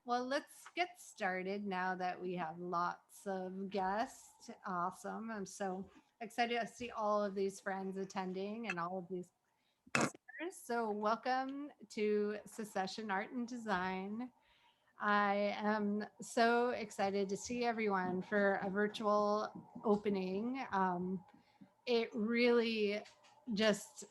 Well, let's get started now that we have lots of guests. Awesome. I'm so excited to see all of these friends attending and all of these listeners. So, welcome to Secession Art and Design. I am so excited to see everyone for a virtual opening. It really just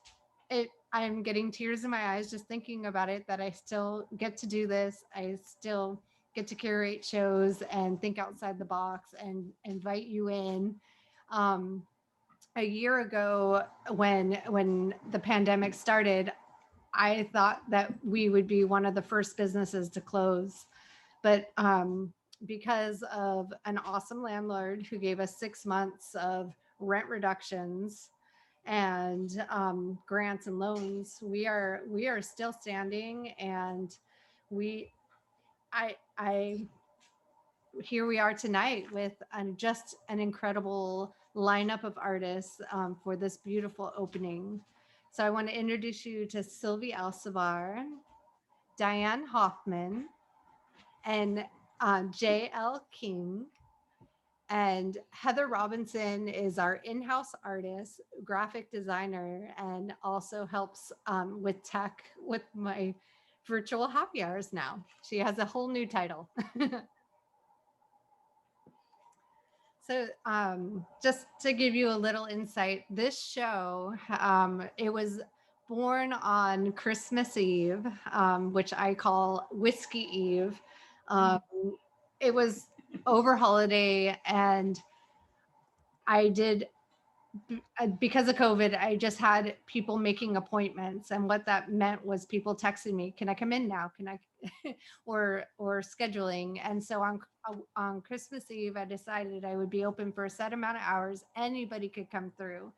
I'm getting tears in my eyes just thinking about it, that I still get to do this. I still get to curate shows and think outside the box and invite you in. um, a year ago, when the pandemic started, I thought that we would be one of the first businesses to close, but because of an awesome landlord who gave us 6 months of rent reductions and grants and loans, we are still standing, and we I here we are tonight with just an incredible lineup of artists for this beautiful opening. So I want to introduce you to Silvi Alcivar, Dianne Hoffman, and J.L. King. And Heather Robinson is our in house artist, graphic designer, and also helps with tech with my virtual happy hours now. She has a whole new title. So, just to give you a little insight, this show, it was born on Christmas Eve, which I call Whiskey Eve. Um, it was over holiday, and I did because of COVID, I just had people making appointments, and what that meant was people texting me, "Can I come in now? Can I?" or scheduling. And so on Christmas Eve, I decided I would be open for a set amount of hours. Anybody could come through,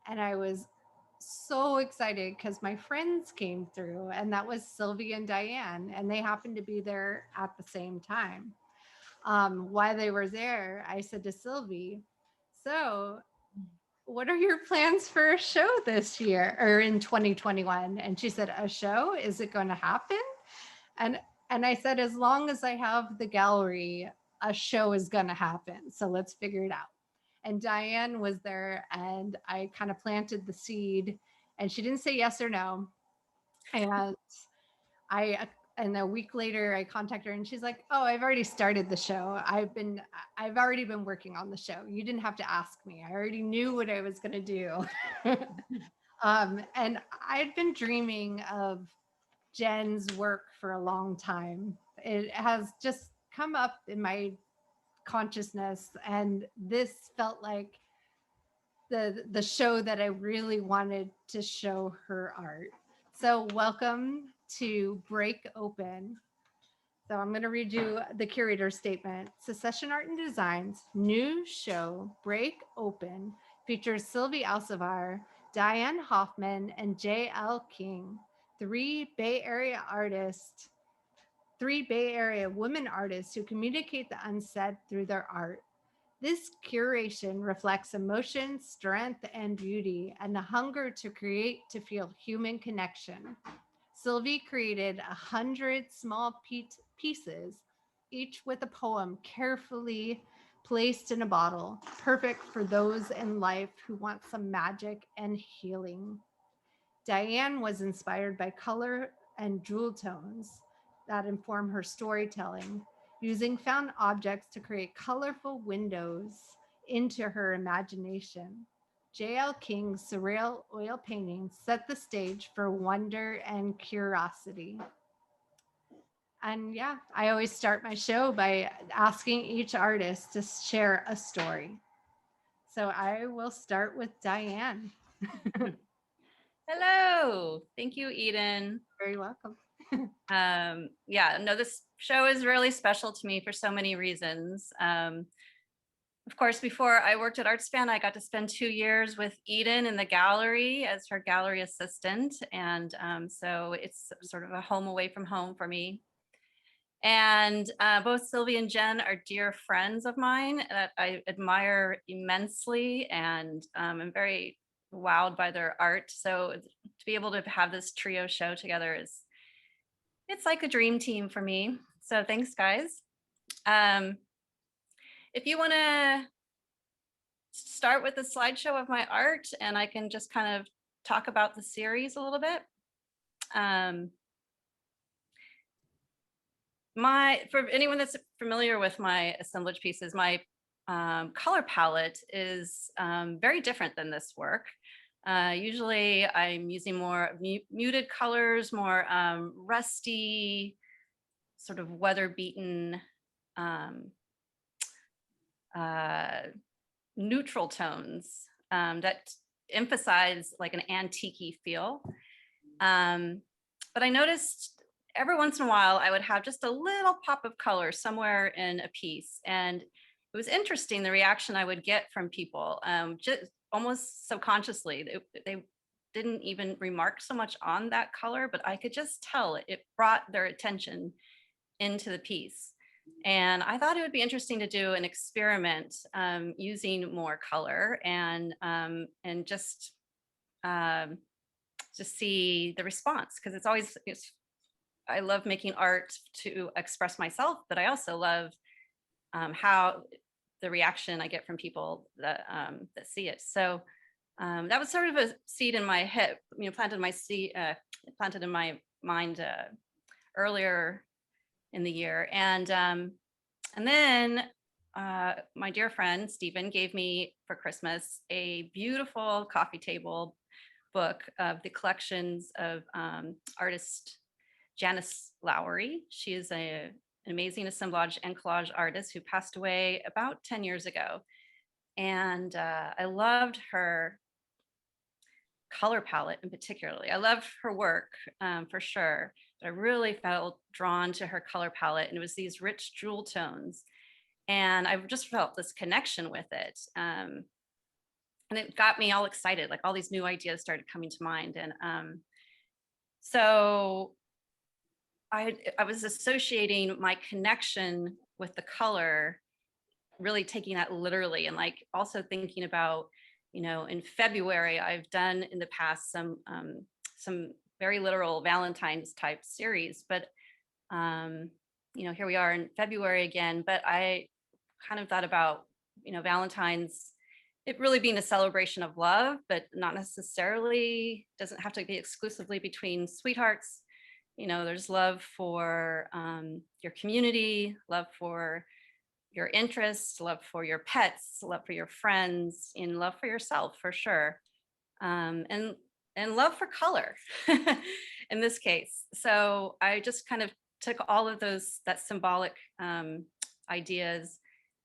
and I was so excited because my friends came through, and that was Sylvie and Diane, and they happened to be there at the same time. While they were there, I said to Sylvie, "So what are your plans for a show this year or in 2021?" And she said, "A show? Is it going to happen?" And and I said, "As long as I have the gallery, a show is going to happen. So let's figure it out." And Diane was there, and I kind of planted the seed, and she didn't say yes or no. And I and a week later I contact her, and she's like, "Oh, I've already started the show. I've already been working on the show. You didn't have to ask me. I already knew what I was going to do." And I'd been dreaming of Jen's work for a long time. It has just come up in my consciousness, and this felt like the show that I really wanted to show her art. So welcome to Break Open. So I'm going to read you the curator statement. Secession Art and Design's new show, Break Open, features Silvi Alcivar, Dianne Hoffman, and J.L. King, three Bay Area artists, three Bay Area women artists who communicate the unsaid through their art. This curation reflects emotion, strength, and beauty, and the hunger to create to feel human connection. Sylvie created 100 small pieces, each with a poem carefully placed in a bottle, perfect for those in life who want some magic and healing. Diane was inspired by color and jewel tones that inform her storytelling, using found objects to create colorful windows into her imagination. J.L. King's surreal oil paintings set the stage for wonder and curiosity. And yeah, I always start my show by asking each artist to share a story. So I will start with Diane. Hello. Thank you, Eden. Very welcome. Yeah, no, this show is really special to me for so many reasons. Of course, before I worked at Artspan, I got to spend 2 years with Eden in the gallery as her gallery assistant. And so it's sort of a home away from home for me. And both Sylvie and Jen are dear friends of mine that I admire immensely, and I'm very wowed by their art. So to be able to have this trio show together it's like a dream team for me. So thanks, guys. Um, if you want to start with a slideshow of my art, and I can just kind of talk about the series a little bit. For anyone that's familiar with my assemblage pieces, my color palette is very different than this work. Usually I'm using more muted colors, more rusty, sort of weather beaten, um, uh, neutral tones that emphasize like an antique-y feel. But I noticed every once in a while I would have just a little pop of color somewhere in a piece. And it was interesting the reaction I would get from people, just almost subconsciously. They didn't even remark so much on that color, but I could just tell it brought their attention into the piece. And I thought it would be interesting to do an experiment using more color and just see the response, because I love making art to express myself, but I also love how the reaction I get from people that see it. So that was sort of a seed in my head, planted in my mind earlier in the year, and then my dear friend Stephen gave me for Christmas a beautiful coffee table book of the collections of artist Janice Lowry. She is an amazing assemblage and collage artist who passed away about 10 years ago. And I loved her color palette in particularly. I loved her work for sure, but I really felt drawn to her color palette, and it was these rich jewel tones. And I just felt this connection with it. And it got me all excited, like all these new ideas started coming to mind. And so I was associating my connection with the color, really taking that literally, and like also thinking about, in February, I've done in the past some very literal Valentine's type series, but here we are in February again. But I kind of thought about, Valentine's, it really being a celebration of love, but not necessarily, doesn't have to be exclusively between sweethearts. There's love for your community, love for your interests, love for your pets, love for your friends, and love for yourself for sure. And love for color in this case. So I just kind of took all of that symbolic ideas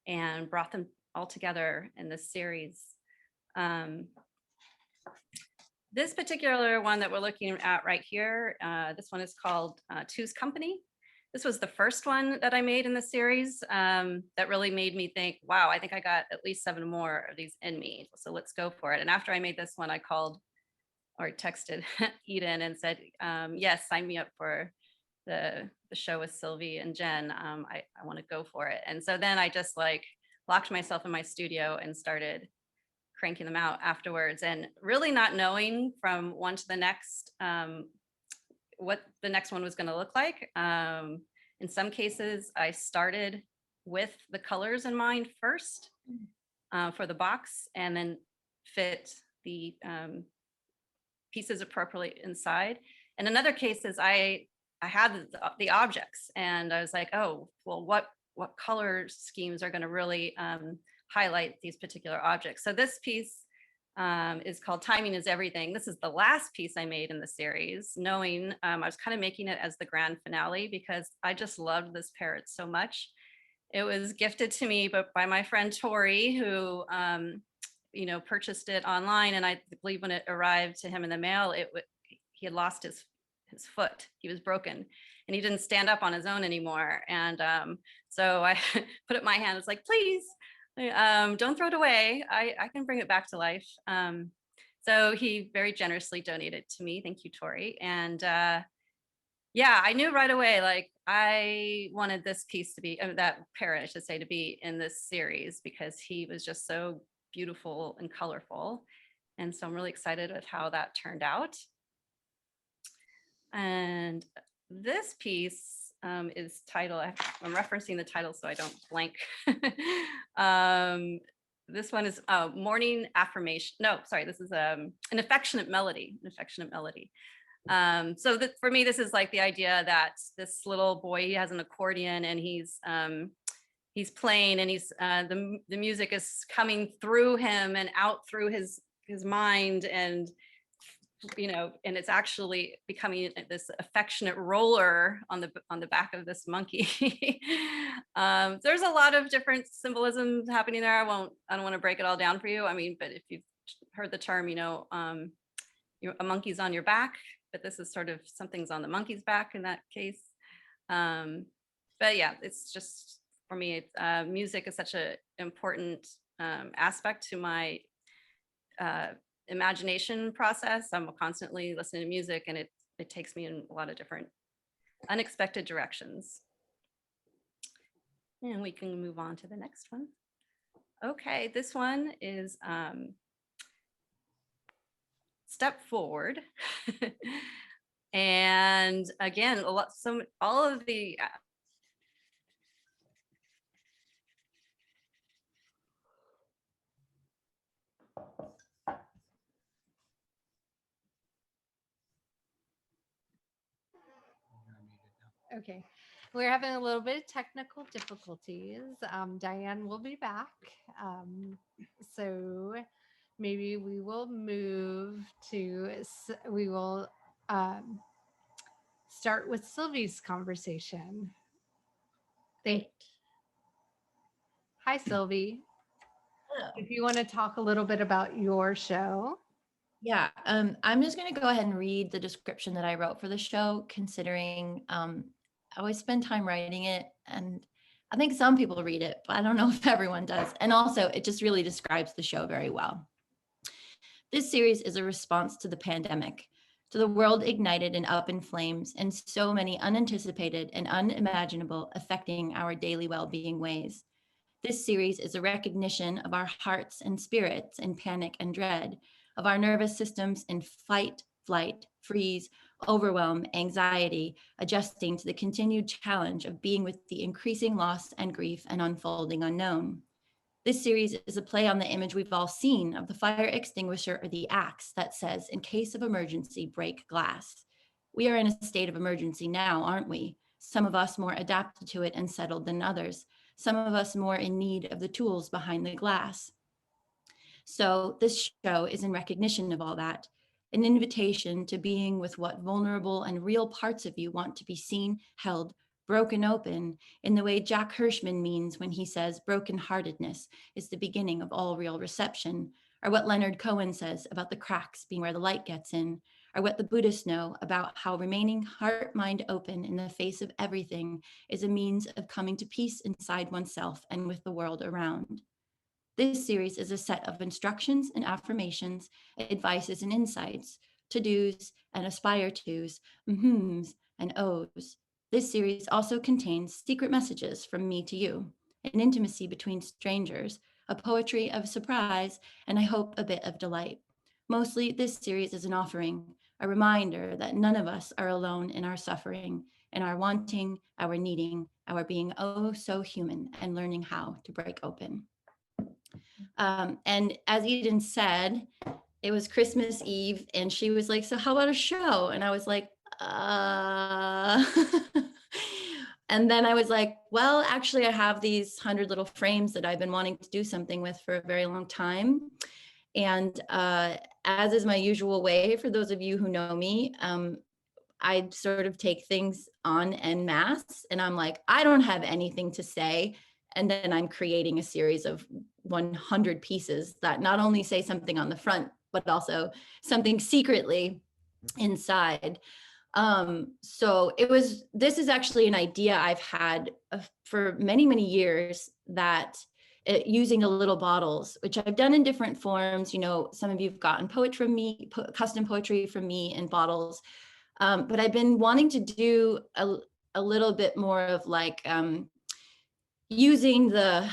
and brought them all together in this series. This particular one that we're looking at right here, this one is called Two's Company. This was the first one that I made in the series that really made me think, wow, I think I got at least 7 more of these in me. So let's go for it. And after I made this one, I called or texted Eden and said, yes, sign me up for the show with Silvi and Jen. I want to go for it. And so then I just like locked myself in my studio and started cranking them out afterwards, and really not knowing from one to the next what the next one was going to look like. In some cases, I started with the colors in mind first for the box, and then fit the pieces appropriately inside. And in other cases, I had the objects, and I was like, oh, well, what color schemes are going to really highlight these particular objects? So this piece is called Timing is Everything. This is the last piece I made in the series, knowing I was kind of making it as the grand finale because I just loved this parrot so much. It was gifted to me but by my friend Tori, who purchased it online, and I believe when it arrived to him in the mail, he had lost his foot. He was broken and he didn't stand up on his own anymore. And so I put up my hand. It's like, please, don't throw it away. I can bring it back to life. So he very generously donated to me. Thank you, Tori. And yeah, I knew right away, like I wanted this piece to be, that parrot, I should say, to be in this series because he was just so beautiful and colorful. And so I'm really excited with how that turned out. And this piece is titled, I'm referencing the title so I don't blank. This one is Morning Affirmation. No, sorry, this is an affectionate melody, So that for me, this is like the idea that this little boy, he has an accordion and he's playing, and he's the music is coming through him and out through his mind, and and it's actually becoming this affectionate roller on the back of this monkey. There's a lot of different symbolism happening there. I don't want to break it all down for you. I mean, but if you've heard the term, a monkey's on your back, but this is sort of something's on the monkey's back in that case. But yeah, it's just, for me, it's, music is such an important aspect to my imagination process. I'm constantly listening to music, and it takes me in a lot of different unexpected directions. And we can move on to the next one. Okay, this one is Step Forward. And again, all of the Okay, we're having a little bit of technical difficulties. Dianne will be back. So maybe we will move to, we will start with Sylvie's conversation. Great. Hi, Silvi. Hello. If you want to talk a little bit about your show. Yeah, I'm just going to go ahead and read the description that I wrote for the show, considering I always spend time writing it, and I think some people read it, but I don't know if everyone does. And also, it just really describes the show very well. This series is a response to the pandemic, to the world ignited and up in flames, and so many unanticipated and unimaginable affecting our daily well-being ways. This series is a recognition of our hearts and spirits in panic and dread, of our nervous systems in fight, flight, freeze, overwhelm, anxiety, adjusting to the continued challenge of being with the increasing loss and grief and unfolding unknown. This series is a play on the image we've all seen of the fire extinguisher or the axe that says, in case of emergency, break glass. We are in a state of emergency now, aren't we? Some of us more adapted to it and settled than others. Some of us more in need of the tools behind the glass. So this show is in recognition of all that, an invitation to being with what vulnerable and real parts of you want to be seen, held, broken open, in the way Jack Hirschman means when he says brokenheartedness is the beginning of all real reception, or what Leonard Cohen says about the cracks being where the light gets in, or what the Buddhists know about how remaining heart-mind open in the face of everything is a means of coming to peace inside oneself and with the world around. This series is a set of instructions and affirmations, advices and insights, to-dos and aspire tos, mhms and ohs. This series also contains secret messages from me to you, an intimacy between strangers, a poetry of surprise, and I hope a bit of delight. Mostly, this series is an offering, a reminder that none of us are alone in our suffering, in our wanting, our needing, our being oh so human, and learning how to break open. And as Eden said, it was Christmas Eve, and she was like, so how about a show? And I was like, And then I was like, well, actually, I have these 100 little frames that I've been wanting to do something with for a very long time. And as is my usual way, for those of you who know me, I sort of take things on en masse, and I'm like, I don't have anything to say. And then I'm creating a series of 100 pieces that not only say something on the front, but also something secretly inside. So this is actually an idea I've had for many, many years, that using the little bottles, which I've done in different forms. You know, some of you've gotten poetry from me, custom poetry from me in bottles. But I've been wanting to do a little bit more of like, using the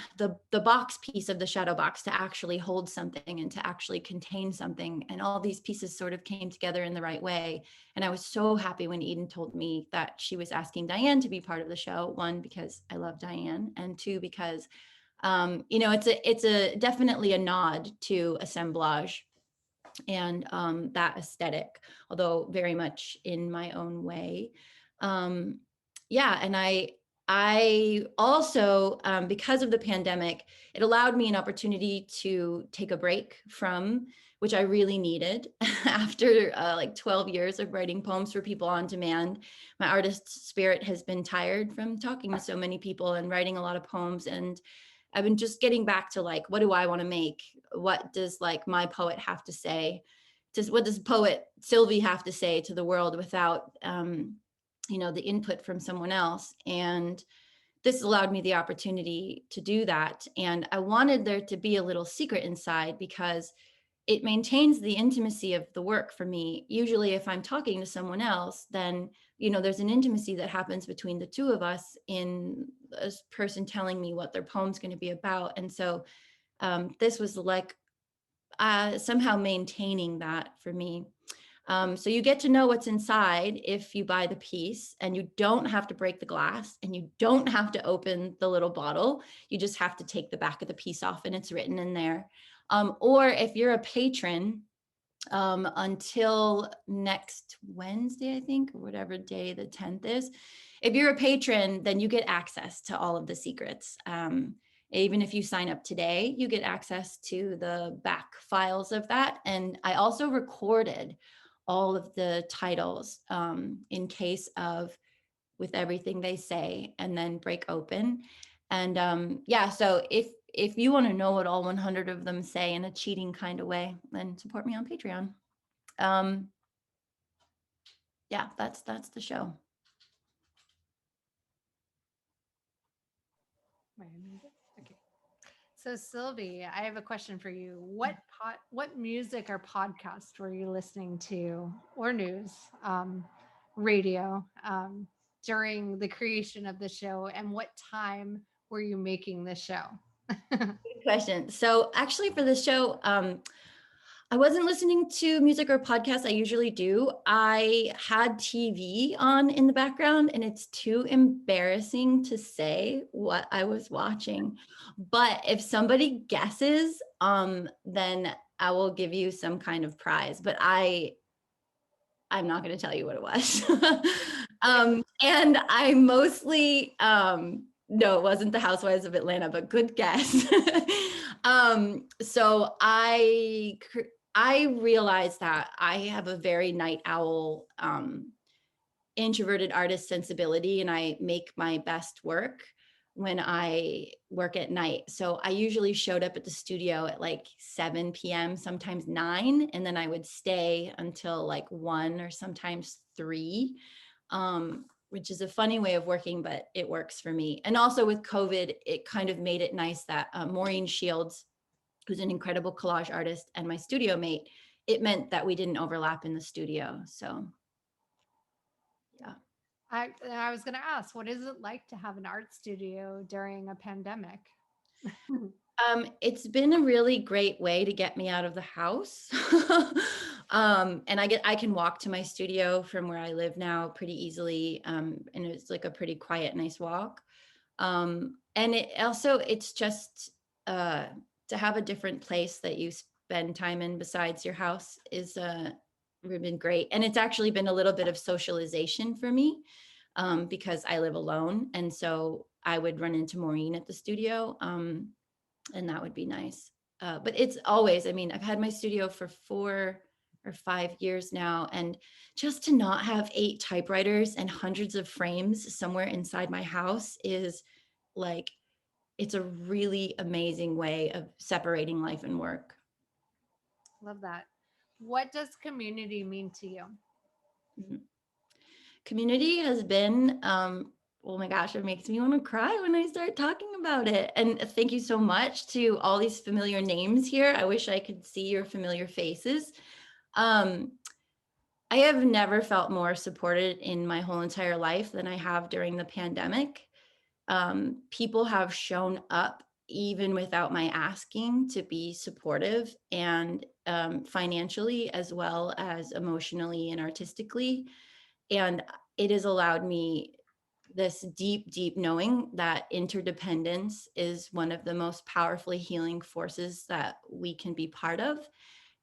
box piece of the shadow box to actually hold something and to actually contain something. And all these pieces sort of came together in the right way. And I was so happy when Eden told me that she was asking Dianne to be part of the show. One, because I love Dianne, and two, because it's a definitely a nod to assemblage and that aesthetic, although very much in my own way. Yeah, and I also, because of the pandemic, it allowed me an opportunity to take a break from, which I really needed after like 12 years of writing poems for people on demand. My artist spirit has been tired from talking to so many people and writing a lot of poems. And I've been just getting back to like, what do I want to make? What does like my poet have to say? What does poet Silvi have to say to the world without, the input from someone else? And this allowed me the opportunity to do that. And I wanted there to be a little secret inside because it maintains the intimacy of the work for me. Usually if I'm talking to someone else, then, there's an intimacy that happens between the two of us in a person telling me what their poem's going to be about. And so this was like somehow maintaining that for me. So you get to know what's inside if you buy the piece, and you don't have to break the glass and you don't have to open the little bottle. You just have to take the back of the piece off and it's written in there. Or if you're a patron, until next Wednesday, I think, or whatever day the 10th is. If you're a patron, then you get access to all of the secrets. Even if you sign up today, you get access to the back files of that. And I also recorded all of the titles in case of with everything they say and then break open. And yeah, so if you want to know what all 100 of them say in a cheating kind of way, then support me on Patreon. Yeah, that's the show. Okay. So Silvi, I have a question for you. What music or podcast were you listening to, or news, radio, during the creation of the show, and what time were you making the show? Good question. So actually for the show, I wasn't listening to music or podcasts. I usually do. I had TV on in the background, and it's too embarrassing to say what I was watching. But if somebody guesses, then I will give you some kind of prize. But I'm not going to tell you what it was. And I mostly, no, it wasn't the Housewives of Atlanta, but good guess. So I realized that I have a very night owl, introverted artist sensibility, and I make my best work when I work at night. So I usually showed up at the studio at like 7 p.m., sometimes 9, and then I would stay until like 1 or sometimes 3, which is a funny way of working, but it works for me. And also with COVID, it kind of made it nice that Maureen Shields, who's an incredible collage artist and my studio mate, it meant that we didn't overlap in the studio. So yeah. I was going to ask, what is it like to have an art studio during a pandemic? It's been a really great way to get me out of the house. And I can walk to my studio from where I live now pretty easily. And it's like a pretty quiet, nice walk. And it's just to have a different place that you spend time in besides your house is been great. And it's actually been a little bit of socialization for me, because I live alone. And so I would run into Maureen at the studio. And that would be nice. But it's always, I've had my studio for 4 or 5 years now, and just to not have 8 typewriters and hundreds of frames somewhere inside my house is like, it's a really amazing way of separating life and work. Love that. What does community mean to you? Mm-hmm. Community has been, oh my gosh, it makes me want to cry when I start talking about it. And thank you so much to all these familiar names here. I wish I could see your familiar faces. I have never felt more supported in my whole entire life than I have during the pandemic. people have shown up even without my asking to be supportive, and financially as well as emotionally and artistically. And it has allowed me this deep, deep knowing that interdependence is one of the most powerfully healing forces that we can be part of.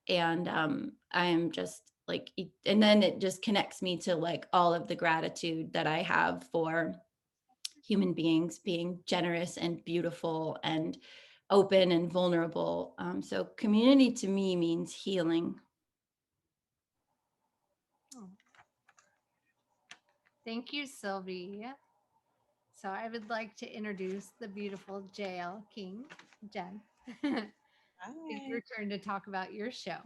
And I am just like, and then it just connects me to like all of the gratitude that I have for human beings being generous and beautiful and open and vulnerable. So community to me means healing. Oh, thank you, Sylvie. So I would like to introduce the beautiful JL King, Jen. It's Hi, your turn to talk about your show.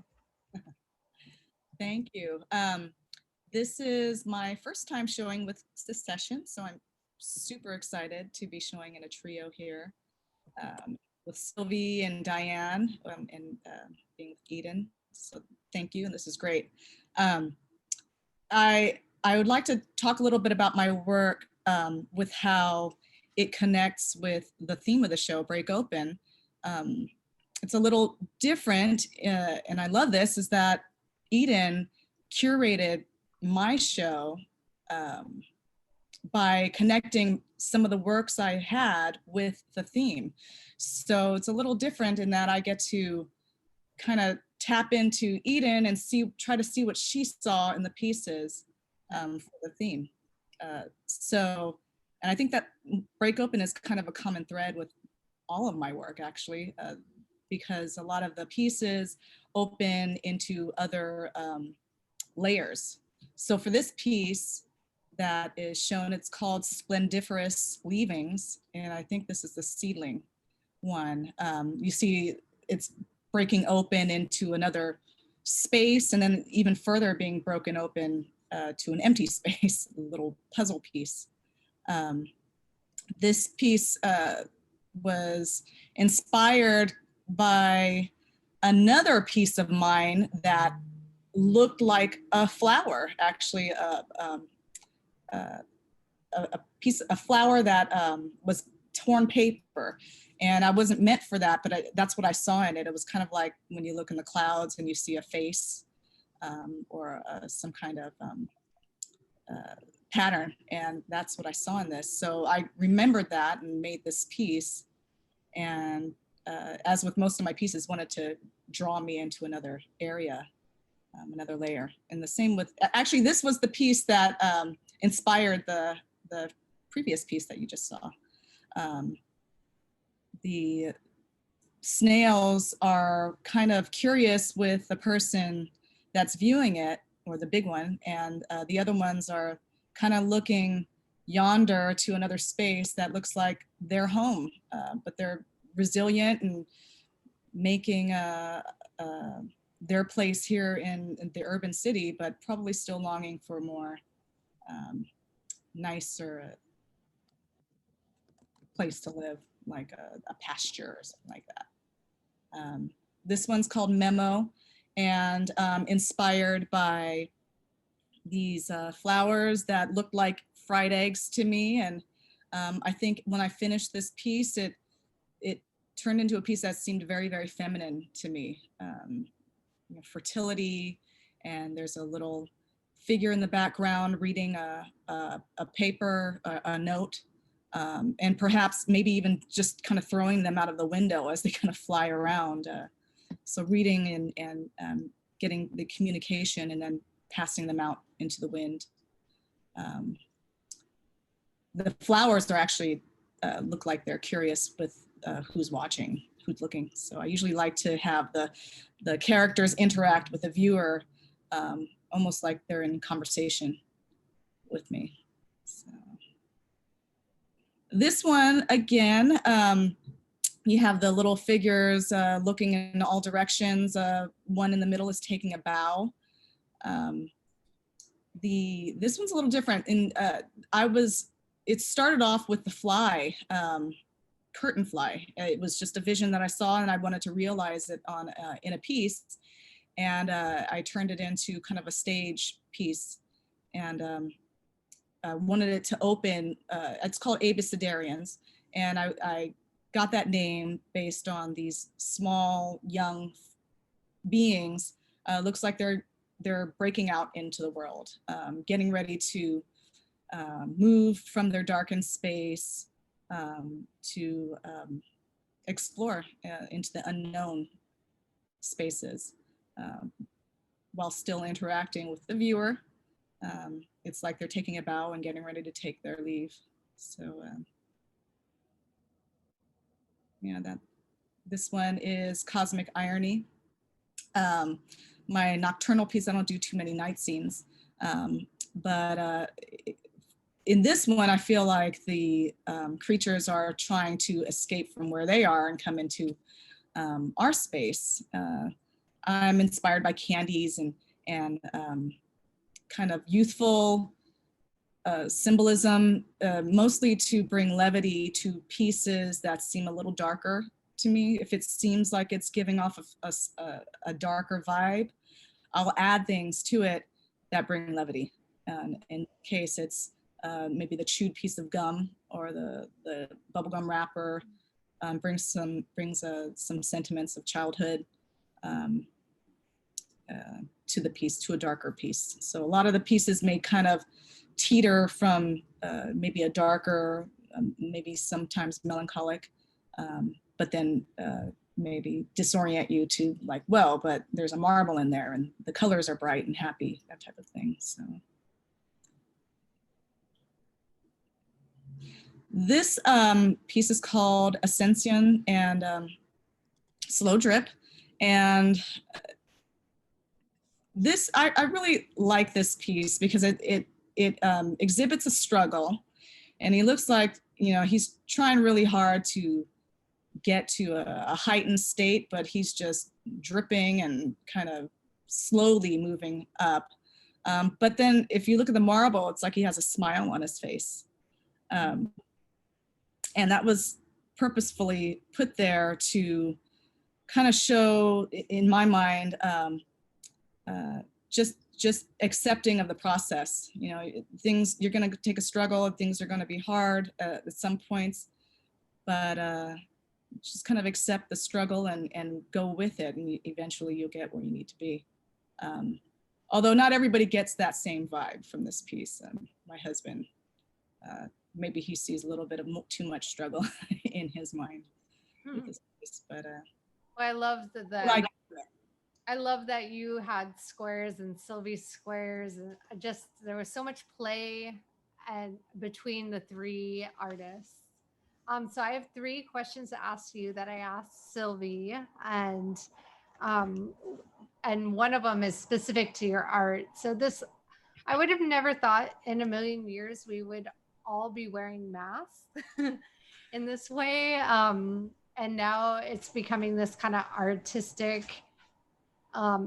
thank you. This is my first time showing with Secession, so I'm super excited to be showing in a trio here with Sylvie and Dianne and being with Eden. So thank you, and this is great. Um, I would like to talk a little bit about my work with how it connects with the theme of the show, Break Open. Um, it's a little different, and I love this, is that Eden curated my show by connecting some of the works I had with the theme. So it's a little different in that I get to kind of tap into Eden and try to see what she saw in the pieces for the theme. And I think that Break Open is kind of a common thread with all of my work, actually, because a lot of the pieces open into other layers. So for this piece that is shown, it's called Splendiferous Leavings, and I think this is the seedling one. You see it's breaking open into another space, and then even further being broken open to an empty space, a little puzzle piece. This piece was inspired by another piece of mine that looked like a flower, actually, a flower that was torn paper. And I wasn't meant for that, but that's what I saw in it. It was kind of like when you look in the clouds and you see a face or some kind of pattern. And that's what I saw in this. So I remembered that and made this piece. And as with most of my pieces, wanted to draw me into another area, another layer. And the same with, actually, this was the piece that inspired the previous piece that you just saw. The snails are kind of curious with the person that's viewing it, or the big one, and the other ones are kind of looking yonder to another space that looks like their home, but they're resilient and making their place here in the urban city, but probably still longing for more nicer place to live, like a pasture or something like that. This one's called Memo, and inspired by these flowers that looked like fried eggs to me. And I think when I finished this piece, it turned into a piece that seemed very, very feminine to me. You know, fertility, and there's a little figure in the background reading a paper, a note, and perhaps maybe even just kind of throwing them out of the window as they kind of fly around. So reading and getting the communication and then passing them out into the wind. The flowers are actually look like they're curious with who's watching, who's looking. So I usually like to have the characters interact with the viewer almost like they're in conversation with me. So this one, again, you have the little figures looking in all directions. One in the middle is taking a bow. This one's a little different. It started off with the fly, curtain fly. It was just a vision that I saw, and I wanted to realize it in a piece. And I turned it into kind of a stage piece. And wanted it to open. It's called Abecedarians, and I got that name based on these small young beings. Looks like they're breaking out into the world, getting ready to move from their darkened space to explore into the unknown spaces, while still interacting with the viewer. It's like they're taking a bow and getting ready to take their leave. So yeah, this one is Cosmic Irony. My nocturnal piece, I don't do too many night scenes, but in this one, I feel like the creatures are trying to escape from where they are and come into our space. I'm inspired by candies and kind of youthful symbolism, mostly to bring levity to pieces that seem a little darker to me. If it seems like it's giving off a darker vibe, I'll add things to it that bring levity. In case it's maybe the chewed piece of gum or the bubblegum wrapper brings some sentiments of childhood to the piece, to a darker piece. So a lot of the pieces may kind of teeter from maybe a darker, maybe sometimes melancholic, but then maybe disorient you to like, well, but there's a marble in there and the colors are bright and happy, that type of thing. So this piece is called Ascension and Slow Drip. And this, I really like this piece because it exhibits a struggle, and he looks like, you know, he's trying really hard to get to a heightened state, but he's just dripping and kind of slowly moving up. But then if you look at the marble, it's like he has a smile on his face. And that was purposefully put there to kind of show, in my mind, just accepting of the process. You know, things, you're going to take a struggle, things are going to be hard at some points, but just kind of accept the struggle and go with it, and eventually you'll get where you need to be. Although not everybody gets that same vibe from this piece. My husband, maybe he sees a little bit of too much struggle in his mind with this piece, but well, I love I love that you had squares and Silvi squares, and just there was so much play and between the three artists. So I have three questions to ask you that I asked Silvi, and one of them is specific to your art. So this, I would have never thought in a million years we would all be wearing masks in this way. And now it's becoming this kind of artistic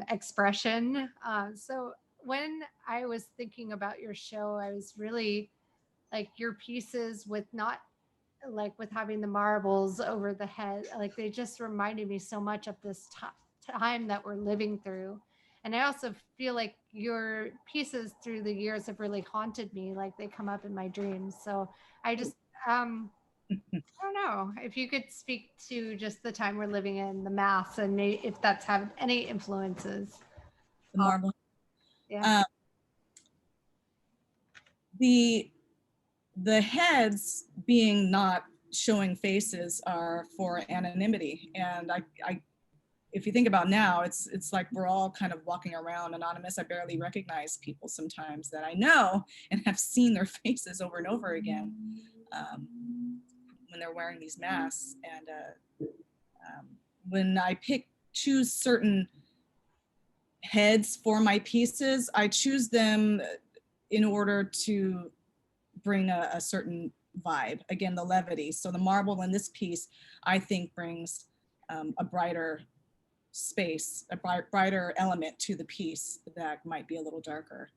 expression. So when I was thinking about your show, I was really like your pieces with not like with having the marbles over the head, like they just reminded me so much of this time that we're living through. And I also feel like your pieces through the years have really haunted me, like they come up in my dreams. So I just I don't know if you could speak to just the time we're living in, the mass, and maybe if that's had any influences. the marble. Yeah. The heads being not showing faces are for anonymity, and I if you think about now, it's like we're all kind of walking around anonymous. I barely recognize people sometimes that I know and have seen their faces over and over again when they're wearing these masks. And when I choose certain heads for my pieces, I choose them in order to bring a certain vibe. Again, the levity. So the marble in this piece, I think, brings a brighter space, a brighter element to the piece that might be a little darker.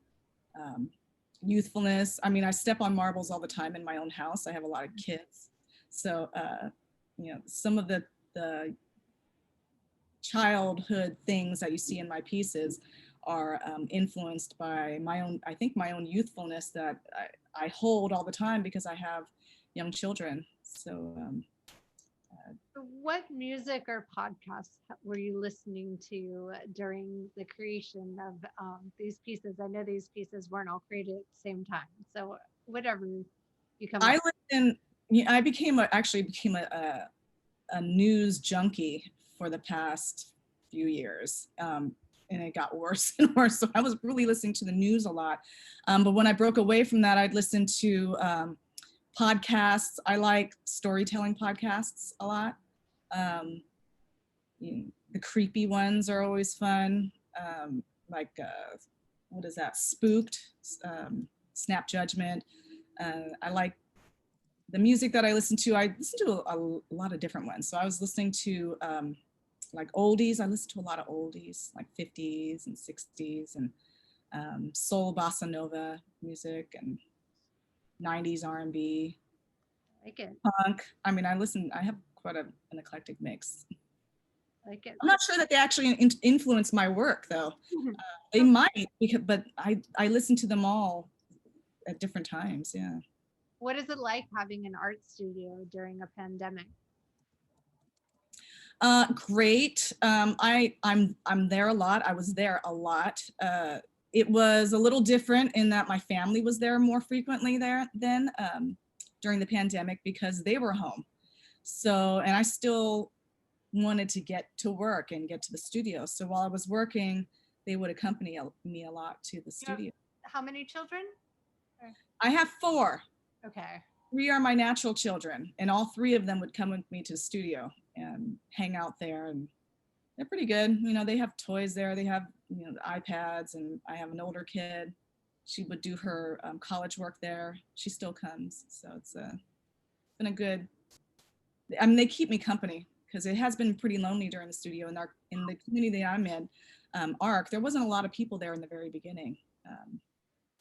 Youthfulness. I mean, I step on marbles all the time in my own house. I have a lot of kids. So, you know, some of the childhood things that you see in my pieces are influenced by my own, I think, my own youthfulness that I hold all the time because I have young children. So What music or podcasts were you listening to during the creation of these pieces? I know these pieces weren't all created at the same time. So whatever you come I up. listen. I actually became a news junkie for the past few years. And it got worse and worse. So I was really listening to the news a lot. But when I broke away from that, I'd listen to podcasts. I like storytelling podcasts a lot. The creepy ones are always fun. Like, what is that? Spooked, Snap Judgment. I like the music that I listen to. I listen to a lot of different ones. So I was listening to like oldies. I listen to a lot of oldies, like 50s and 60s and soul bossa nova music and 90s R&B, Like it. punk. I mean, I have quite an eclectic mix. Like it. I'm not sure that they actually influence my work though. They might, but I listen to them all at different times. Yeah. What is it like having an art studio during a pandemic? Great. I'm there a lot. I was there a lot. It was a little different in that my family was there more frequently then during the pandemic because they were home. So, and I still wanted to get to work and get to the studio. So while I was working, they would accompany me a lot to the studio. How many children? I have 4. Okay. 3 are my natural children, and all 3 of them would come with me to the studio and hang out there, and they're pretty good. You know, they have toys there. They have, you know, the iPads, and I have an older kid. She would do her college work there. She still comes, so it's been a good. I mean, they keep me company because it has been pretty lonely during the studio. In the community that I'm in, ARC, there wasn't a lot of people there in the very beginning,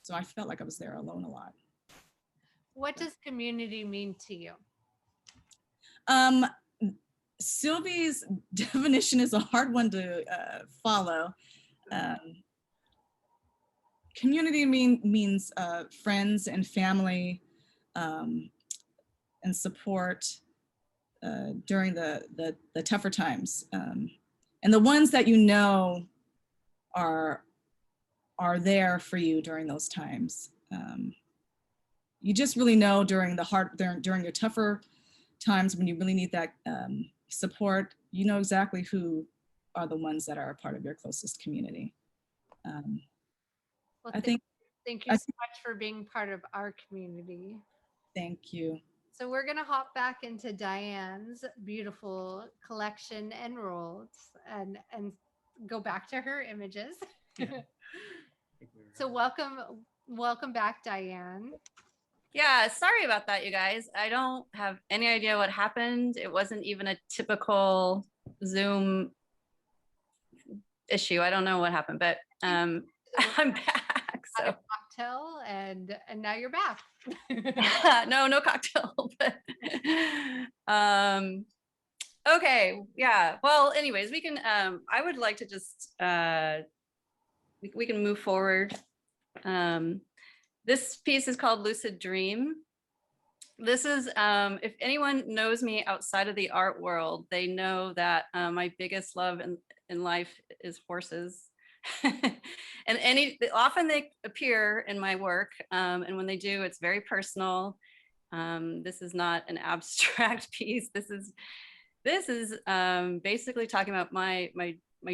so I felt like I was there alone a lot. What does community mean to you? Silvi's definition is a hard one to follow. Community means friends and family and support during the tougher times. And the ones that you know are there for you during those times. You just really know during your tougher times when you really need that support, you know exactly who are the ones that are a part of your closest community. Well, thank you so much for being part of our community. Thank you. So we're going to hop back into Dianne's beautiful collection and rolls and go back to her images. Yeah. So welcome back, Dianne. Yeah, sorry about that, you guys. I don't have any idea what happened. It wasn't even a typical Zoom issue. I don't know what happened, but I'm back. So a cocktail and now you're back. no cocktail. But, okay, yeah. Well, anyways, we can. I would like to just we can move forward. This piece is called Lucid Dream. This is, if anyone knows me outside of the art world, they know that my biggest love in life is horses. And often they appear in my work. And when they do, it's very personal. This is not an abstract piece. This is basically talking about my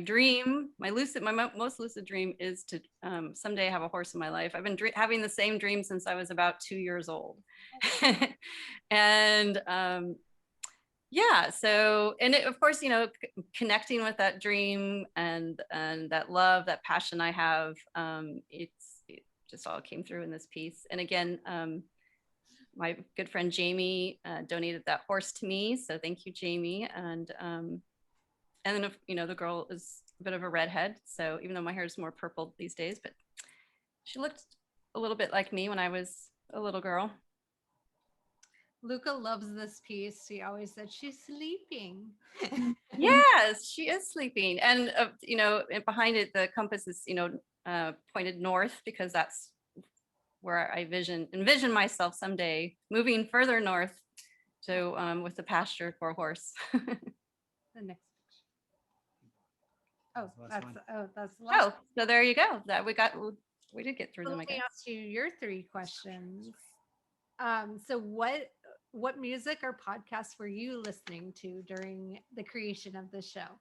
dream, my most lucid dream is to someday have a horse in my life. I've been having the same dream since I was about 2 years old. And yeah, so, and it, of course, you know, connecting with that dream and that love, that passion I have, it just all came through in this piece. And again, my good friend Jamie donated that horse to me, so thank you, Jamie. And then, you know, the girl is a bit of a redhead, so even though my hair is more purple these days, but she looked a little bit like me when I was a little girl. Luca loves this piece. He always said she's sleeping. Yes, she is sleeping. And, you know, behind it, the compass is, you know, pointed north because that's where I envision myself someday moving further north to with the pasture for a horse. The next picture. Oh, That's the last that's one. that's the last. Oh, so there you go. That we did get through So them, I let me guess. ask you your 3 questions. So what music or podcasts were you listening to during the creation of the show?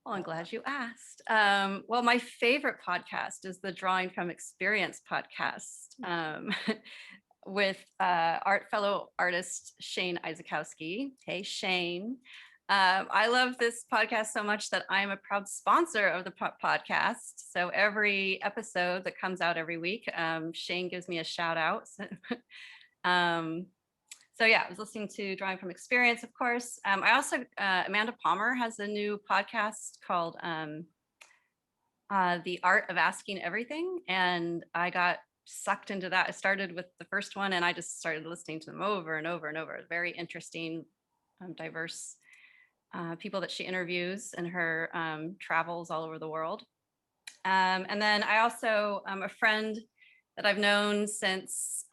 Well, I'm glad you asked. Well, my favorite podcast is the Drawing from Experience podcast with fellow artist Shane Isakowski. Hey, Shane. I love this podcast so much that I'm a proud sponsor of the podcast. So every episode that comes out every week, Shane gives me a shout out. So yeah, I was listening to Drawing from Experience, of course. I also, Amanda Palmer has a new podcast called The Art of Asking Everything. And I got sucked into that. I started with the first one and I just started listening to them over and over and over. Very interesting, diverse people that she interviews in her travels all over the world. And then I also, a friend that I've known since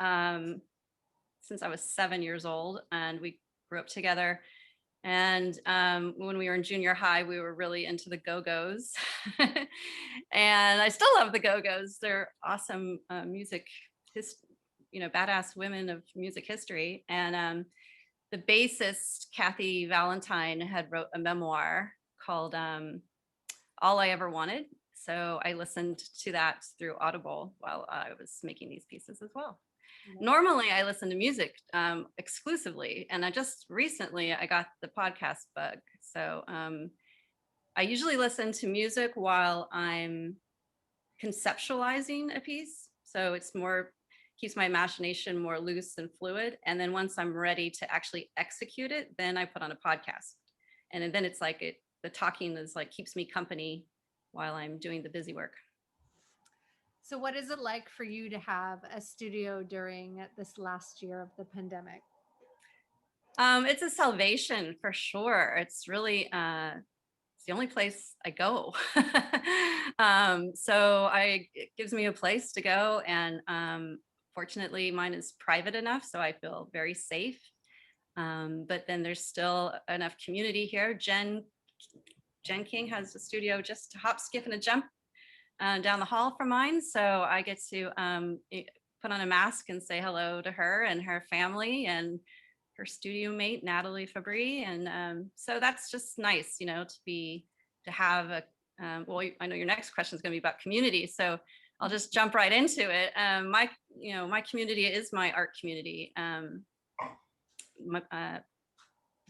I was 7 years old, and we grew up together. And when we were in junior high, we were really into the Go-Go's. And I still love the Go-Go's. They're awesome music, badass women of music history. And the bassist, Kathy Valentine, had wrote a memoir called All I Ever Wanted. So I listened to that through Audible while I was making these pieces as well. Normally I listen to music exclusively, and I just recently I got the podcast bug. So I usually listen to music while I'm conceptualizing a piece. So it's more, keeps my imagination more loose and fluid. And then once I'm ready to actually execute it, then I put on a podcast. And then it's like the talking is like keeps me company while I'm doing the busy work. So what is it like for you to have a studio during this last year of the pandemic? It's a salvation for sure. It's really it's the only place I go. So it gives me a place to go, and fortunately mine is private enough, so I feel very safe. But then there's still enough community here. Jen King has a studio just a hop, skip, and a jump down the hall from mine. So I get to put on a mask and say hello to her and her family and her studio mate, Natalie Fabry. And so that's just nice, to have a, well, I know your next question is going to be about community. So I'll just jump right into it. My community is my art community.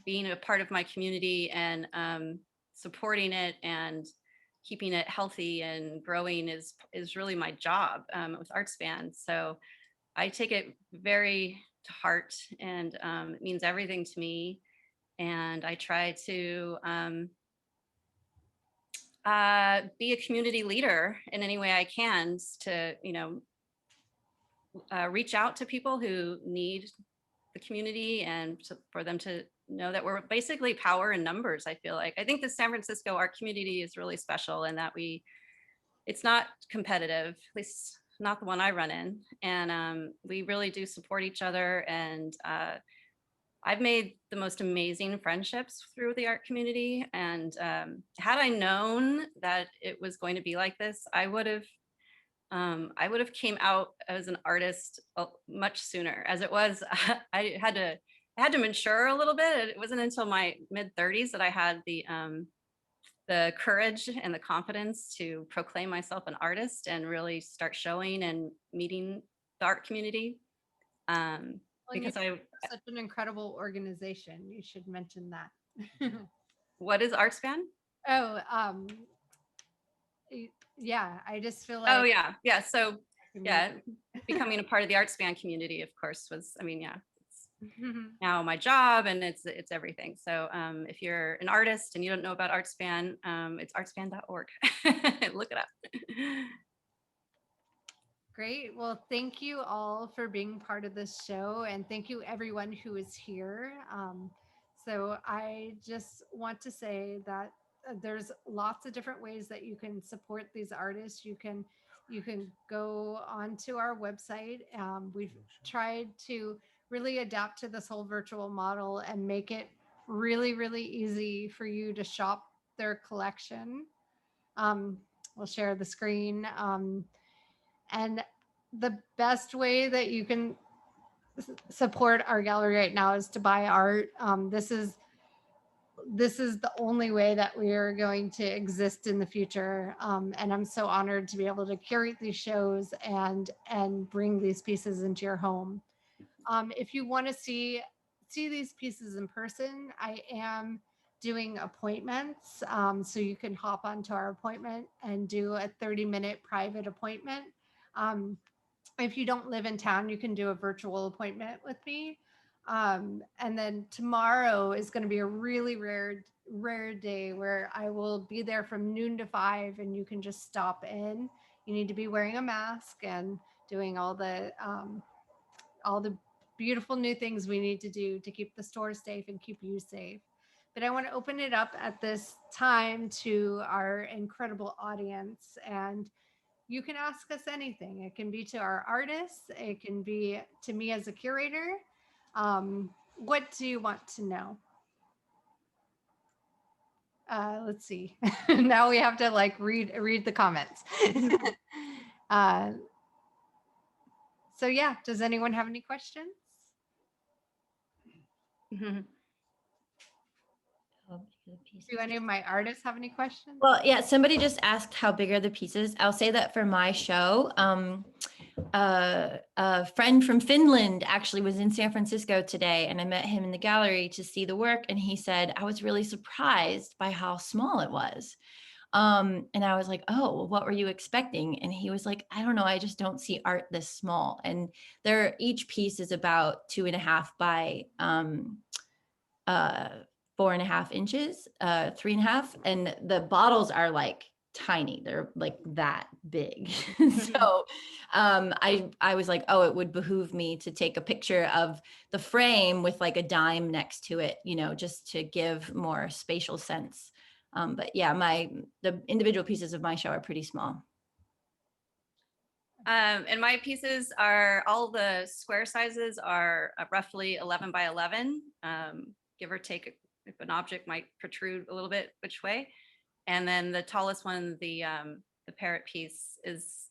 Being a part of my community and supporting it and keeping it healthy and growing is really my job with ArtsBand. So I take it very to heart, and it means everything to me. And I try to be a community leader in any way I can to, reach out to people who need the community and for them to know that we're basically power in numbers. I feel like I think the San Francisco art community is really special in that it's not competitive, at least not the one I run in. And we really do support each other. And I've made the most amazing friendships through the art community. And had I known that it was going to be like this, I would have came out as an artist much sooner. As it was, I had to mature a little bit. It wasn't until my mid-30s that I had the courage and the confidence to proclaim myself an artist and really start showing and meeting the art community. Because you're such an incredible organization. You should mention that. What is ArtsBand? Oh, yeah, I just feel like. Oh yeah. So yeah, becoming a part of the ArtsBand community, of course, was, it's now my job, and it's everything. So if you're an artist and you don't know about ArtsBand, it's artsband.org. Look it up. Great. Well, thank you all for being part of this show, and thank you everyone who is here. So I just want to say that there's lots of different ways that you can support these artists. You can you can go onto our website. We've tried to really adapt to this whole virtual model and make it really, really easy for you to shop their collection. We'll share the screen. And the best way that you can support our gallery right now is to buy art. This is the only way that we are going to exist in the future. And I'm so honored to be able to curate these shows and bring these pieces into your home. If you want to see these pieces in person, I am doing appointments. So you can hop onto our appointment and do a 30-minute private appointment. If you don't live in town, you can do a virtual appointment with me. And then tomorrow is going to be a really rare day where I will be there from noon to 5, and you can just stop in. You need to be wearing a mask and doing all the beautiful new things we need to do to keep the store safe and keep you safe. But I want to open it up at this time to our incredible audience, and you can ask us anything. It can be to our artists, it can be to me as a curator. What do you want to know? Let's see. Now we have to like read the comments. So yeah, does anyone have any questions? Do any of my artists have any questions? Well, yeah, somebody just asked how big are the pieces. I'll say that for my show, a friend from Finland actually was in San Francisco today, and I met him in the gallery to see the work, and he said, I was really surprised by how small it was. And I was like, oh, well, what were you expecting? And he was like, I don't know, I just don't see art this small. And each piece is about 2.5 by 4.5 inches, 3.5, and the bottles are like tiny. They're like that big. So I was like, oh, it would behoove me to take a picture of the frame with like a dime next to it, you know, just to give more spatial sense. But yeah, the individual pieces of my show are pretty small. And my pieces are, all the square sizes are roughly 11 by 11, give or take if an object might protrude a little bit which way. And then the tallest one, the parrot piece, is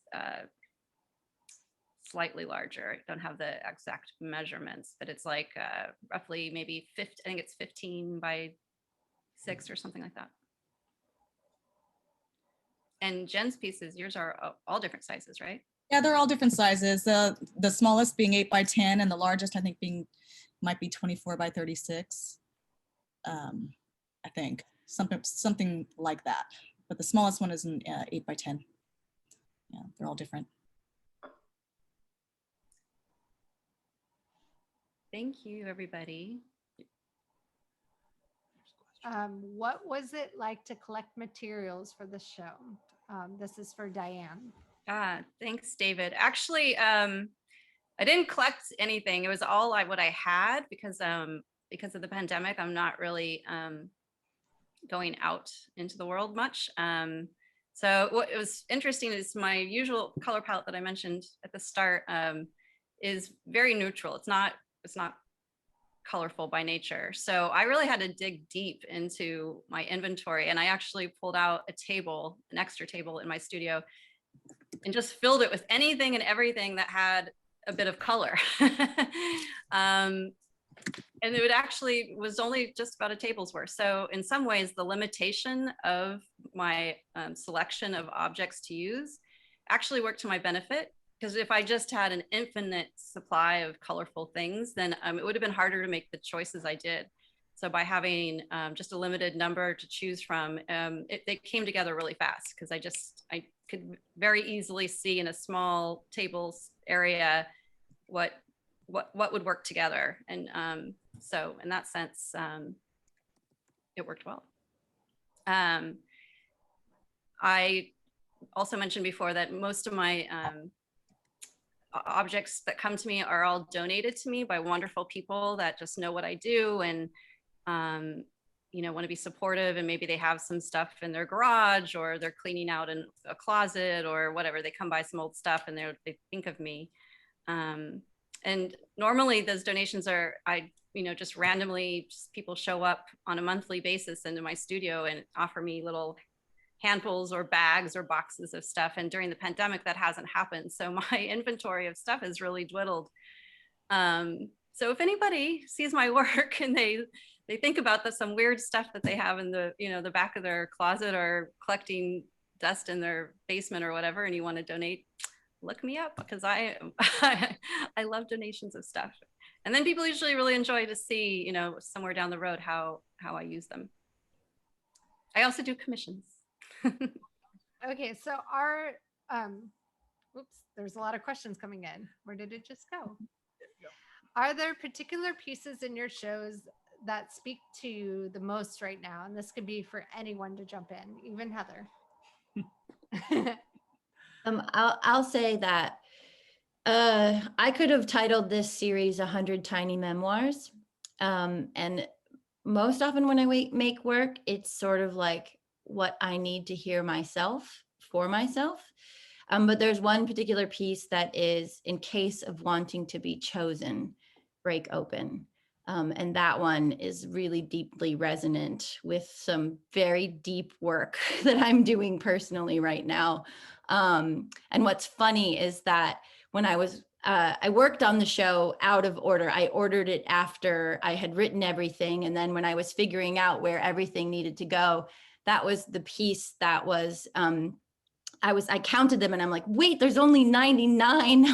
slightly larger. I don't have the exact measurements, but it's like roughly maybe 50, I think it's 15 by 6 or something like that. And Jen's pieces, yours are all different sizes, right? Yeah, they're all different sizes. The smallest being 8 by 10, and the largest I think might be 24 by 36. I think something like that. But the smallest one is in 8 by 10. Yeah, they're all different. Thank you, everybody. What was it like to collect materials for the show? This is for Dianne. Thanks, David. Actually, I didn't collect anything. It was all what I had because of the pandemic. I'm not really going out into the world much. So what it was interesting is my usual color palette that I mentioned at the start is very neutral. It's not colorful by nature. So I really had to dig deep into my inventory, and I actually pulled out an extra table in my studio, and just filled it with anything and everything that had a bit of color. And it actually was only just about a table's worth. So in some ways, the limitation of my selection of objects to use actually worked to my benefit. Because if I just had an infinite supply of colorful things, then it would have been harder to make the choices I did. So by having just a limited number to choose from, they came together really fast, because I could very easily see in a small tables area what would work together. And so in that sense, it worked well. I also mentioned before that most of my objects that come to me are all donated to me by wonderful people that just know what I do. And want to be supportive, and maybe they have some stuff in their garage, or they're cleaning out in a closet or whatever. They come by some old stuff and they think of me. And normally those donations are, just randomly, people show up on a monthly basis into my studio and offer me little handfuls or bags or boxes of stuff. And during the pandemic, that hasn't happened. So my inventory of stuff has really dwindled. So if anybody sees my work and they think about some weird stuff that they have in the back of their closet, or collecting dust in their basement or whatever, and you want to donate, look me up, because I love donations of stuff. And then people usually really enjoy to see, somewhere down the road how I use them. I also do commissions. Okay, so there's a lot of questions coming in. Where did it just go? Are there particular pieces in your shows that speak to you the most right now? And this could be for anyone to jump in, even Heather. I'll say that I could have titled this series 100 Tiny Memoirs. And most often when I make work, it's sort of like what I need to hear myself for myself. But there's one particular piece that is in case of wanting to be chosen, break open. And that one is really deeply resonant with some very deep work that I'm doing personally right now. And what's funny is that when I worked on the show out of order. I ordered it after I had written everything. And then when I was figuring out where everything needed to go, that was the piece that was, I counted them and I'm like, wait, there's only 99.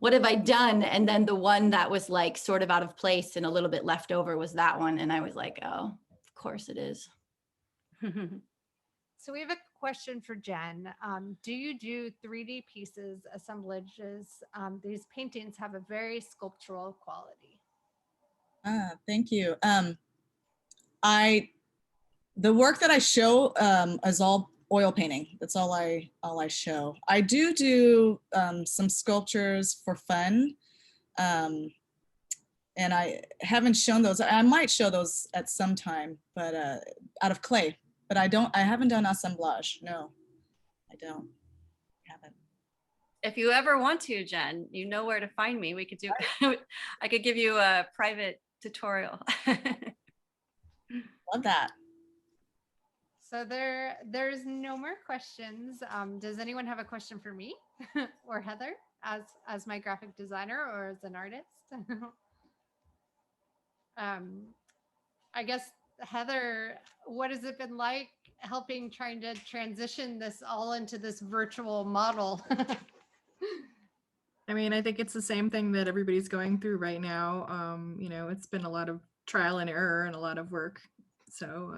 What have I done? And then the one that was like sort of out of place and a little bit left over was that one. And I was like, oh, of course it is. So we have a question for Jen. Do you do 3D pieces, assemblages? These paintings have a very sculptural quality. Thank you. The work that I show is all oil painting. That's all I show. I do some sculptures for fun, and I haven't shown those. I might show those at some time, but out of clay. But I haven't done assemblage. No, I haven't. If you ever want to, Jen, you know where to find me. We could do, I could give you a private tutorial. Love that. So there's no more questions. Does anyone have a question for me or Heather as my graphic designer or as an artist? I guess, Heather, what has it been like trying to transition this all into this virtual model? I mean, I think it's the same thing that everybody's going through right now. It's been a lot of trial and error and a lot of work. So,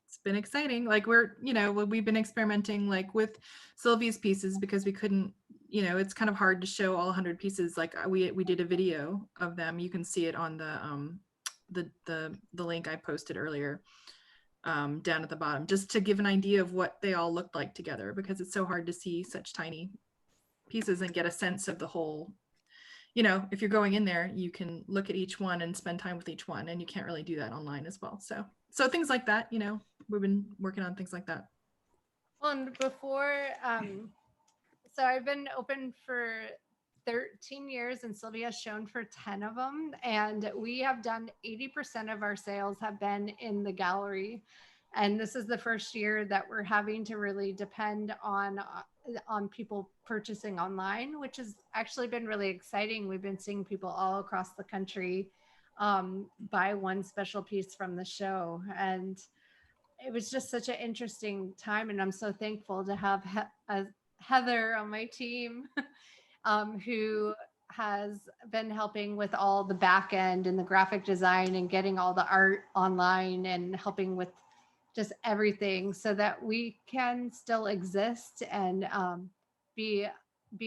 it's been exciting. Like we've been experimenting like with Silvi's pieces because we couldn't, it's kind of hard to show all 100 pieces. Like we did a video of them. You can see it on the link I posted earlier down at the bottom, just to give an idea of what they all looked like together, because it's so hard to see such tiny pieces and get a sense of the whole. If you're going in there, you can look at each one and spend time with each one, and you can't really do that online as well. So things like that, we've been working on things like that. Well, and before, so I've been open for 13 years and Sylvia's shown for 10 of them. And we have done 80% of our sales have been in the gallery. And this is the first year that we're having to really depend on people purchasing online, which has actually been really exciting. We've been seeing people all across the country buy one special piece from the show. And it was just such an interesting time. And I'm so thankful to have Heather on my team who has been helping with all the back end and the graphic design and getting all the art online and helping with just everything so that we can still exist and be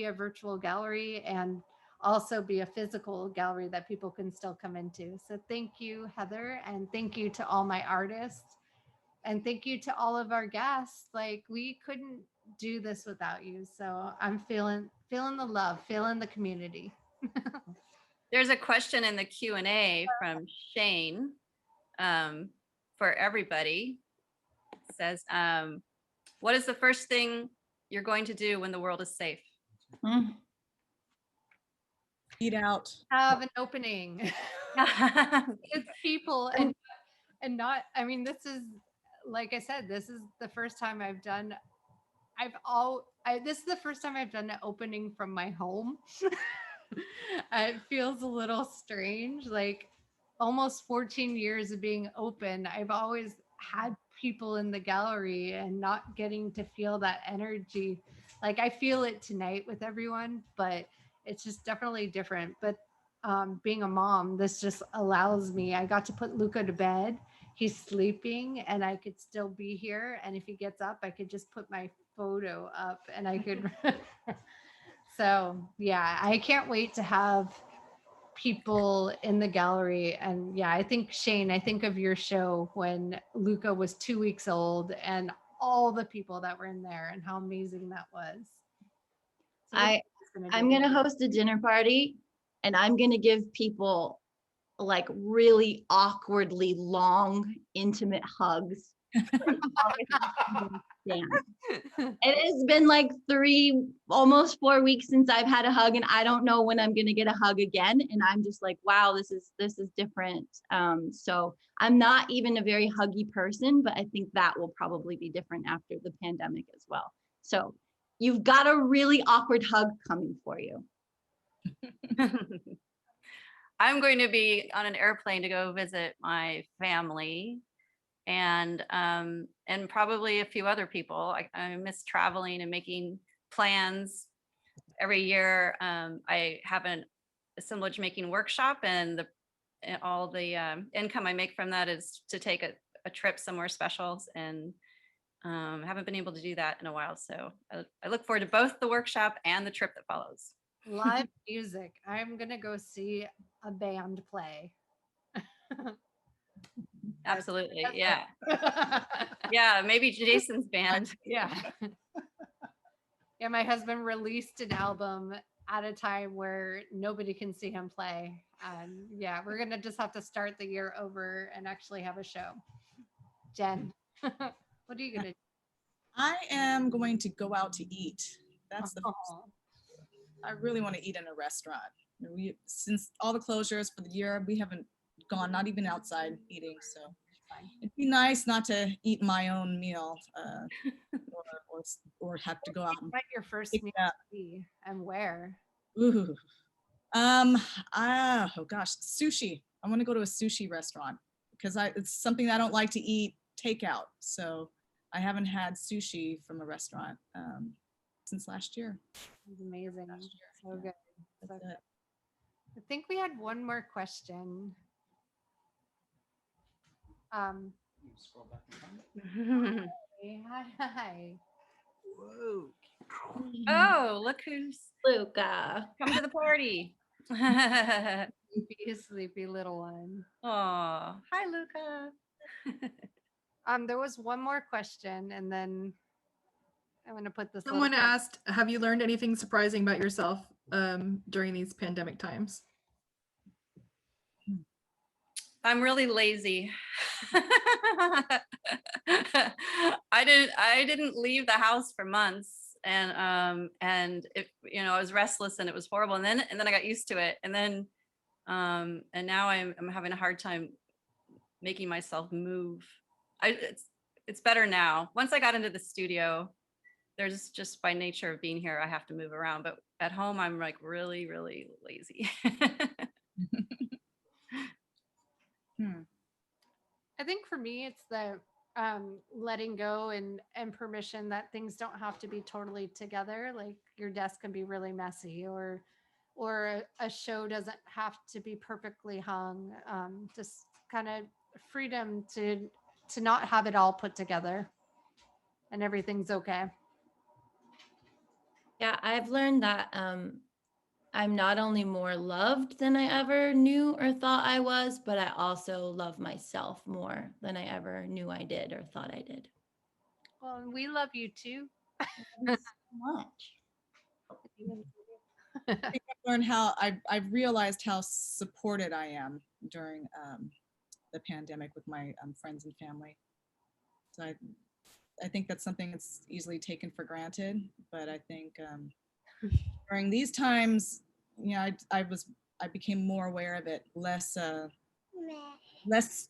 a virtual gallery and also be a physical gallery that people can still come into. So thank you, Heather, and thank you to all my artists, and thank you to all of our guests. Like, we couldn't do this without you. So I'm feeling the love, feeling the community. There's a question in the Q&A from Shane for everybody. It says, what is the first thing you're going to do when the world is safe? Mm. Eat out. Have an opening. It's people and not, I mean, this is, like I said, this is the first time I've done, this is the first time I've done an opening from my home. It feels a little strange, like almost 14 years of being open. I've always had people in the gallery and not getting to feel that energy. Like I feel it tonight with everyone, but it's just definitely different. But being a mom, this just allows me. I got to put Luca to bed. He's sleeping and I could still be here. And if he gets up, I could just put my photo up and I could. So, yeah, I can't wait to have people in the gallery. And yeah, I think, Shane, I think of your show when Luca was 2 weeks old and all the people that were in there and how amazing that was. So what are you guys I'm do? gonna host a dinner party and I'm gonna give people like really awkwardly long, intimate hugs. It has been like almost 4 weeks since I've had a hug, and I don't know when I'm gonna get a hug again. And I'm just like, wow, this is different. So I'm not even a very huggy person, but I think that will probably be different after the pandemic as well. So you've got a really awkward hug coming for you. I'm going to be on an airplane to go visit my family and probably a few other people. I miss traveling and making plans. Every year I have an assemblage making workshop, and all the income I make from that is to take a trip somewhere special, and haven't been able to do that in a while. So I look forward to both the workshop and the trip that follows. Live music. I'm going to go see a band play. Absolutely. Yeah. Yeah. Maybe Jason's band. Yeah. Yeah, my husband released an album at a time where nobody can see him play. And yeah, we're going to just have to start the year over and actually have a show. Jen, what are you going to do? I am going to go out to eat. That's the Oh, I really want to eat in a restaurant. Since all the closures for the year, we haven't gone, not even outside eating. So it'd be nice not to eat my own meal or have to go out and what your first pick meal that. be and where? Ooh. Oh gosh, sushi. I want to go to a sushi restaurant because it's something I don't like to eat takeout. So I haven't had sushi from a restaurant since last year. It's amazing. So Yeah. good. So That's good. it. I think we had one more question. Hi. Whoa. Oh, look who's Luca. come to the party. Sleepy little one. Oh, hi, Luca. There was one more question, and then I'm going to put this. Someone asked, have you learned anything surprising about yourself during these pandemic times? I'm really lazy. I didn't leave the house for months, and I was restless and it was horrible, and then I got used to it, and now I'm having a hard time making myself move. It's better now. Once I got into the studio, there's just by nature of being here, I have to move around, but at home I'm like really, really lazy. I think for me, it's the letting go and permission that things don't have to be totally together. Like your desk can be really messy, or a show doesn't have to be perfectly hung. Just kind of freedom to not have it all put together, and everything's okay. Yeah, I've learned that I'm not only more loved than I ever knew or thought I was, but I also love myself more than I ever knew I did or thought I did. Well, and we love you too. Thanks so much. I think I've learned I've realized how supported I am during the pandemic with my friends and family. So I think that's something that's easily taken for granted, but I think during these times, you know, I became more aware of it, less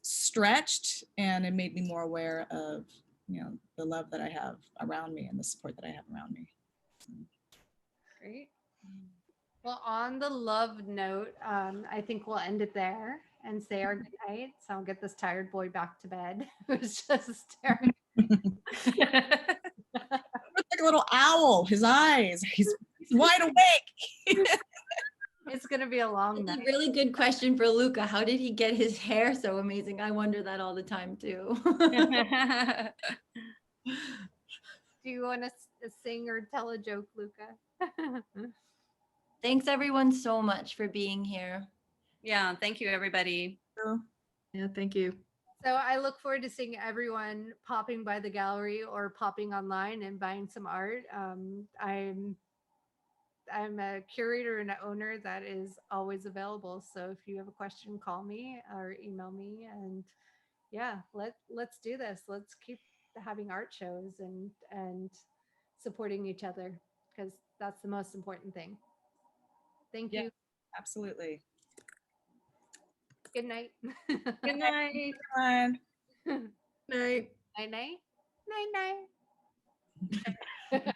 stretched, and it made me more aware of, you know, the love that I have around me and the support that I have around me. Great. Well, on the love note, I think we'll end it there and say our good night. So I'll get this tired boy back to bed. It was just staring. Like a little owl, his eyes, he's wide awake. It's gonna be a long That's a night. really good question for Luca. How did he get his hair so amazing? I wonder that all the time too. Do you want to sing or tell a joke, Luca? Thanks everyone so much for being here. Yeah, thank you, everybody. Yeah, thank you. So I look forward to seeing everyone popping by the gallery or popping online and buying some art. I'm a curator and an owner that is always available. So if you have a question, call me or email me. And yeah, let's do this. Let's keep having art shows and supporting each other, because that's the most important thing. Thank Yeah. you. Absolutely. Good night. Good night. Fun. Night. Night night. Night night.